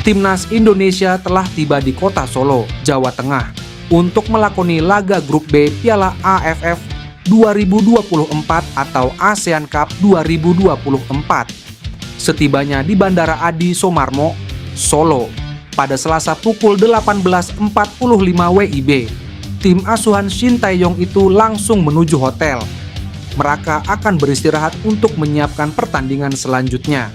Timnas Indonesia telah tiba di kota Solo, Jawa Tengah untuk melakoni laga grup B Piala AFF 2024 atau ASEAN Cup 2024. Setibanya di Bandara Adi Soemarmo, Solo, pada Selasa pukul 18.45 WIB, tim asuhan Shin Tae-yong itu langsung menuju hotel. Mereka akan beristirahat untuk menyiapkan pertandingan selanjutnya.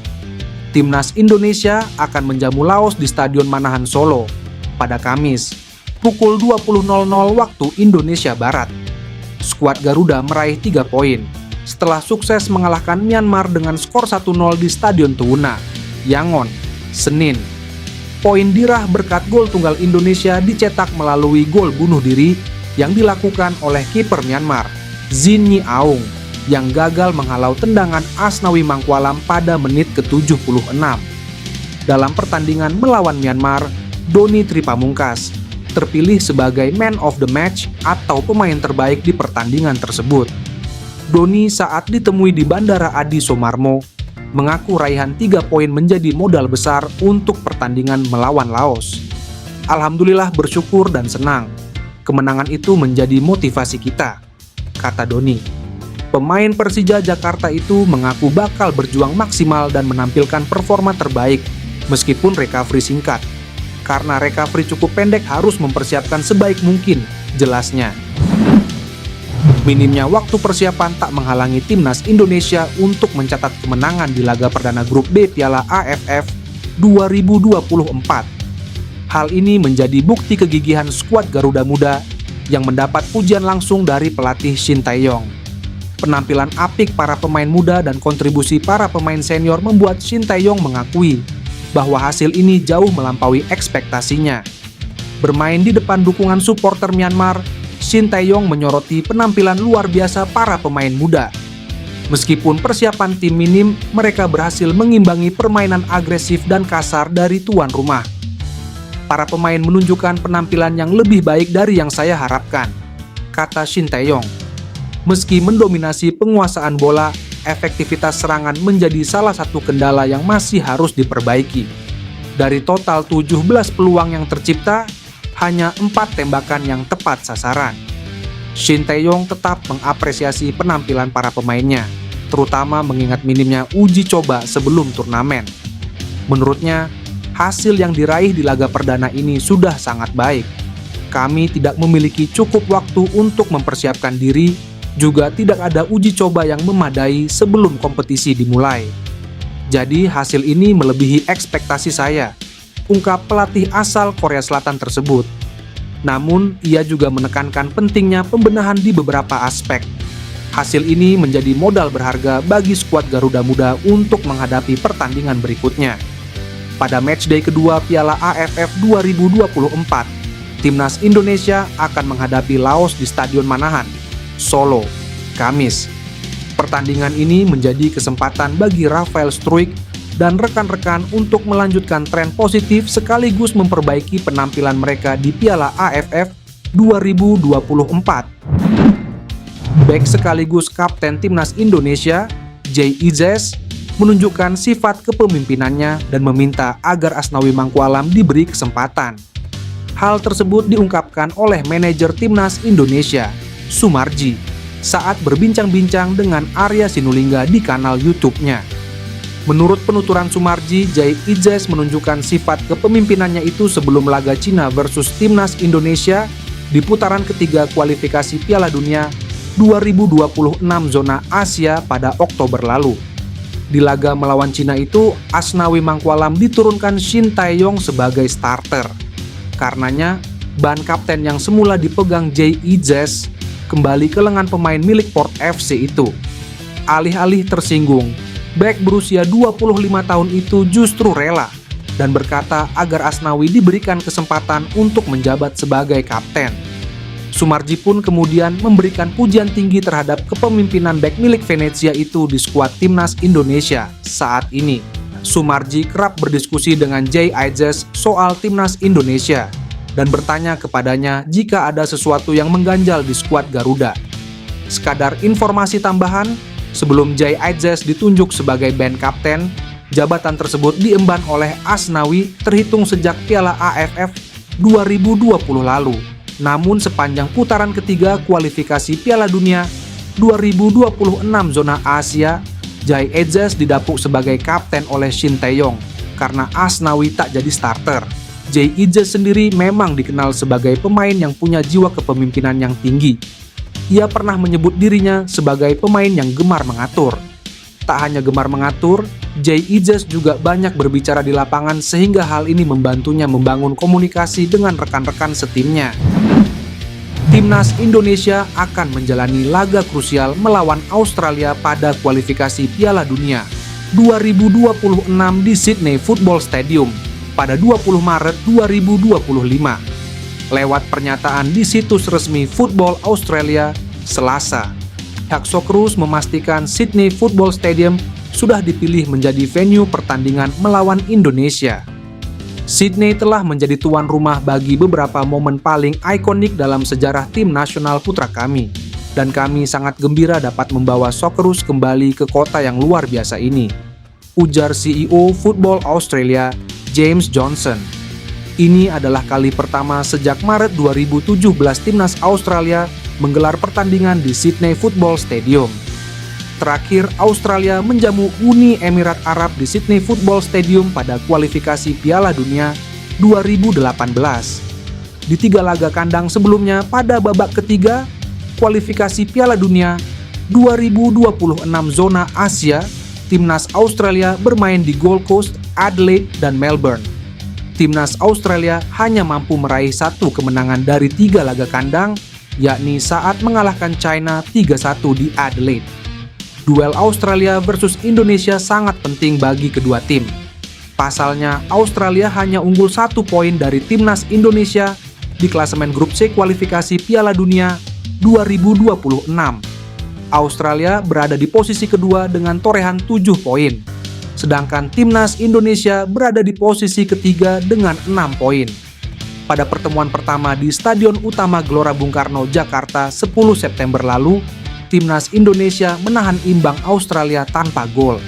Timnas Indonesia akan menjamu Laos di Stadion Manahan Solo pada Kamis, pukul 20.00 waktu Indonesia Barat. Skuad Garuda meraih 3 poin setelah sukses mengalahkan Myanmar dengan skor 1-0 di Stadion Tuwuna, Yangon, Senin. Poin dirah berkat gol tunggal Indonesia dicetak melalui gol bunuh diri yang dilakukan oleh kiper Myanmar, Jin Nyi Aung, yang gagal menghalau tendangan Asnawi Mangkualam pada menit ke-76. Dalam pertandingan melawan Myanmar, Doni Tripamungkas terpilih sebagai Man of the Match atau pemain terbaik di pertandingan tersebut. Doni saat ditemui di Bandara Adi Soemarmo mengaku raihan 3 poin menjadi modal besar untuk pertandingan melawan Laos. Alhamdulillah bersyukur dan senang. Kemenangan itu menjadi motivasi kita, kata Doni. Pemain Persija Jakarta itu mengaku bakal berjuang maksimal dan menampilkan performa terbaik meskipun recovery singkat. Karena recovery cukup pendek harus mempersiapkan sebaik mungkin, jelasnya. Minimnya waktu persiapan tak menghalangi timnas Indonesia untuk mencatat kemenangan di laga perdana grup B Piala AFF 2024. Hal ini menjadi bukti kegigihan skuad Garuda Muda yang mendapat pujian langsung dari pelatih Shin Tae-yong. Penampilan apik para pemain muda dan kontribusi para pemain senior membuat Shin Tae-yong mengakui bahwa hasil ini jauh melampaui ekspektasinya. Bermain di depan dukungan supporter Myanmar, Shin Tae-yong menyoroti penampilan luar biasa para pemain muda. Meskipun persiapan tim minim, mereka berhasil mengimbangi permainan agresif dan kasar dari tuan rumah. Para pemain menunjukkan penampilan yang lebih baik dari yang saya harapkan, kata Shin Tae-yong. Meski mendominasi penguasaan bola, efektivitas serangan menjadi salah satu kendala yang masih harus diperbaiki. Dari total 17 peluang yang tercipta, hanya 4 tembakan yang tepat sasaran. Shin Tae-yong tetap mengapresiasi penampilan para pemainnya, terutama mengingat minimnya uji coba sebelum turnamen. Menurutnya, hasil yang diraih di laga perdana ini sudah sangat baik. Kami tidak memiliki cukup waktu untuk mempersiapkan diri, juga tidak ada uji coba yang memadai sebelum kompetisi dimulai. Jadi hasil ini melebihi ekspektasi saya, ungkap pelatih asal Korea Selatan tersebut. Namun, ia juga menekankan pentingnya pembenahan di beberapa aspek. Hasil ini menjadi modal berharga bagi skuad Garuda Muda untuk menghadapi pertandingan berikutnya. Pada matchday kedua Piala AFF 2024, Timnas Indonesia akan menghadapi Laos di Stadion Manahan, Solo, Kamis. Pertandingan ini menjadi kesempatan bagi Rafael Struijk dan rekan-rekan untuk melanjutkan tren positif sekaligus memperbaiki penampilan mereka di Piala AFF 2024. Bek sekaligus kapten Timnas Indonesia, Jay Izzes, menunjukkan sifat kepemimpinannya dan meminta agar Asnawi Mangkualam diberi kesempatan. Hal tersebut diungkapkan oleh manajer Timnas Indonesia, Sumarji, saat berbincang-bincang dengan Arya Sinulinga di kanal YouTube-nya. Menurut penuturan Sumarji, Jay Izzes menunjukkan sifat kepemimpinannya itu sebelum laga Cina versus Timnas Indonesia di putaran ketiga kualifikasi Piala Dunia 2026 zona Asia pada Oktober lalu. Di laga melawan Cina itu, Asnawi Mangkualam diturunkan Shin Tae-yong sebagai starter. Karenanya, ban kapten yang semula dipegang Jay Izzes kembali ke lengan pemain milik Port FC itu. Alih-alih tersinggung, bek berusia 25 tahun itu justru rela dan berkata agar Asnawi diberikan kesempatan untuk menjabat sebagai kapten. Sumarji pun kemudian memberikan pujian tinggi terhadap kepemimpinan bek milik Venezia itu di skuad Timnas Indonesia saat ini. Sumarji kerap berdiskusi dengan Jay Izzes soal Timnas Indonesia dan bertanya kepadanya jika ada sesuatu yang mengganjal di skuad Garuda. Sekadar informasi tambahan, sebelum Jay Izzes ditunjuk sebagai band kapten, Jabatan tersebut diemban oleh Asnawi terhitung sejak Piala AFF 2020 lalu. Namun sepanjang putaran ketiga kualifikasi Piala Dunia 2026 zona Asia, Jai Ejas didapuk sebagai kapten oleh Shin Tae-yong karena Asnawi tak jadi starter. Jai Ejas sendiri memang dikenal sebagai pemain yang punya jiwa kepemimpinan yang tinggi. Ia pernah menyebut dirinya sebagai pemain yang gemar mengatur. Tak hanya gemar mengatur, Jai Ejas juga banyak berbicara di lapangan sehingga hal ini membantunya membangun komunikasi dengan rekan-rekan setimnya. Timnas Indonesia akan menjalani laga krusial melawan Australia pada kualifikasi Piala Dunia 2026 di Sydney Football Stadium pada 20 Maret 2025. Lewat pernyataan di situs resmi Football Australia, Selasa, pihak Socceroos memastikan Sydney Football Stadium sudah dipilih menjadi venue pertandingan melawan Indonesia. Sydney telah menjadi tuan rumah bagi beberapa momen paling ikonik dalam sejarah tim nasional putra kami, dan kami sangat gembira dapat membawa Socceroos kembali ke kota yang luar biasa ini, ujar CEO Football Australia, James Johnson. Ini adalah kali pertama sejak Maret 2017 timnas Australia menggelar pertandingan di Sydney Football Stadium. Terakhir, Australia menjamu Uni Emirat Arab di Sydney Football Stadium pada kualifikasi Piala Dunia 2018. Di 3 laga kandang sebelumnya pada babak ketiga kualifikasi Piala Dunia 2026 zona Asia, timnas Australia bermain di Gold Coast, Adelaide, dan Melbourne. Timnas Australia hanya mampu meraih 1 kemenangan dari 3 laga kandang, yakni saat mengalahkan China 3-1 di Adelaide. Duel Australia versus Indonesia sangat penting bagi kedua tim. Pasalnya, Australia hanya unggul 1 poin dari timnas Indonesia di klasemen grup C kualifikasi Piala Dunia 2026. Australia berada di posisi kedua dengan torehan 7 poin. Sedangkan timnas Indonesia berada di posisi ketiga dengan 6 poin. Pada pertemuan pertama di Stadion Utama Gelora Bung Karno, Jakarta 10 September lalu, timnas Indonesia menahan imbang Australia tanpa gol.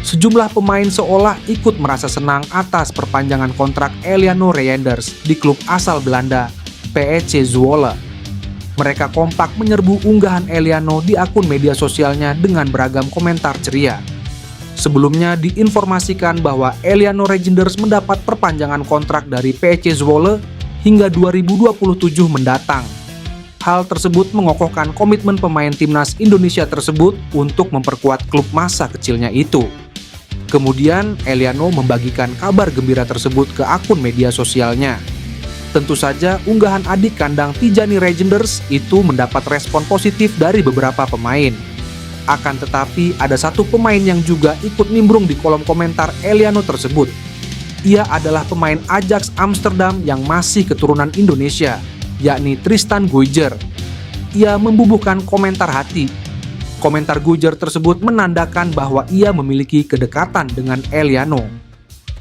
Sejumlah pemain seolah ikut merasa senang atas perpanjangan kontrak Eliano Reijnders di klub asal Belanda, PEC Zwolle. Mereka kompak menyerbu unggahan Eliano di akun media sosialnya dengan beragam komentar ceria. Sebelumnya diinformasikan bahwa Eliano Reijnders mendapat perpanjangan kontrak dari PEC Zwolle hingga 2027 mendatang. Hal tersebut mengokohkan komitmen pemain timnas Indonesia tersebut untuk memperkuat klub masa kecilnya itu. Kemudian Eliano membagikan kabar gembira tersebut ke akun media sosialnya. Tentu saja unggahan adik kandang Tijani Reijnders itu mendapat respon positif dari beberapa pemain. Akan tetapi ada satu pemain yang juga ikut nimbrung di kolom komentar Eliano tersebut. Ia adalah pemain Ajax Amsterdam yang masih keturunan Indonesia, yakni Tristan Guyger. Ia membubuhkan komentar hati. Komentar Guyger tersebut menandakan bahwa ia memiliki kedekatan dengan Eliano.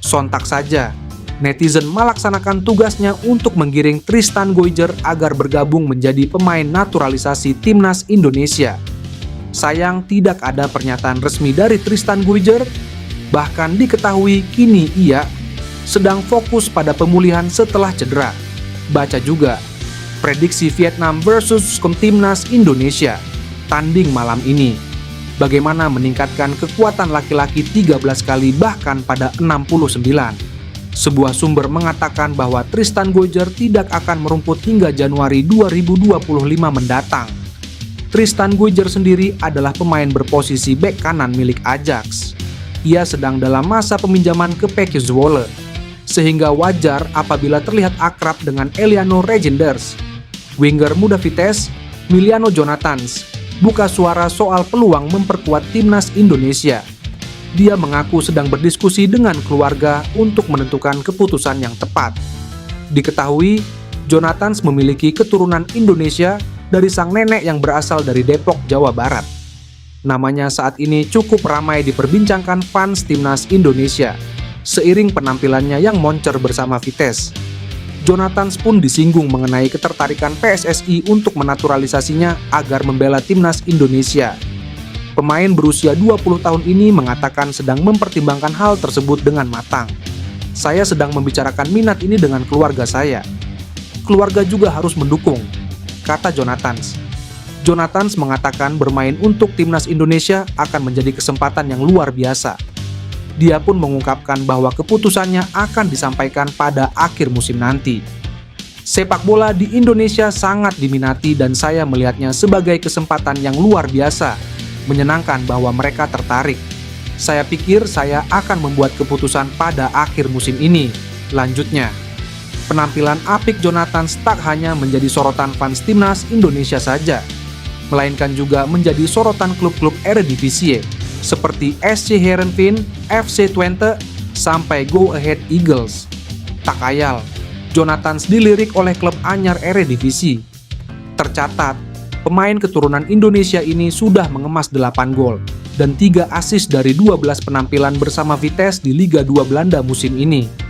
Sontak saja, netizen melaksanakan tugasnya untuk menggiring Tristan Guyger agar bergabung menjadi pemain naturalisasi timnas Indonesia. Sayang tidak ada pernyataan resmi dari Tristan Guyger, bahkan diketahui kini ia sedang fokus pada pemulihan setelah cedera. Baca juga, prediksi Vietnam versus timnas Indonesia, tanding malam ini. Bagaimana meningkatkan kekuatan laki-laki 13 kali bahkan pada 69. Sebuah sumber mengatakan bahwa Tristan Guyger tidak akan merumput hingga Januari 2025 mendatang. Tristan Guyger sendiri adalah pemain berposisi bek kanan milik Ajax. Ia sedang dalam masa peminjaman ke PEC Zwolle, sehingga wajar apabila terlihat akrab dengan Eliano Reijnders. Winger muda Vitesse, Miliano Jonathans, buka suara soal peluang memperkuat timnas Indonesia. Dia mengaku sedang berdiskusi dengan keluarga untuk menentukan keputusan yang tepat. Diketahui, Jonathans memiliki keturunan Indonesia dari sang nenek yang berasal dari Depok, Jawa Barat. Namanya saat ini cukup ramai diperbincangkan fans timnas Indonesia, seiring penampilannya yang moncer bersama Vitesse. Jonathans pun disinggung mengenai ketertarikan PSSI untuk menaturalisasinya agar membela timnas Indonesia. Pemain berusia 20 tahun ini mengatakan sedang mempertimbangkan hal tersebut dengan matang. Saya sedang membicarakan minat ini dengan keluarga saya. Keluarga juga harus mendukung, kata Jonathans. Jonathans mengatakan bermain untuk timnas Indonesia akan menjadi kesempatan yang luar biasa. Dia pun mengungkapkan bahwa keputusannya akan disampaikan pada akhir musim nanti. Sepak bola di Indonesia sangat diminati dan saya melihatnya sebagai kesempatan yang luar biasa. Menyenangkan bahwa mereka tertarik. Saya pikir saya akan membuat keputusan pada akhir musim ini, lanjutnya. Penampilan apik Jonathans tak hanya menjadi sorotan fans timnas Indonesia saja, melainkan juga menjadi sorotan klub-klub Eredivisie seperti SC Heerenveen, FC Twente, sampai Go Ahead Eagles. Tak khayal, Jonathans dilirik oleh klub anyar Eredivisie. Tercatat, pemain keturunan Indonesia ini sudah mengemas 8 gol dan 3 assist dari 12 penampilan bersama Vitesse di Liga 2 Belanda musim ini.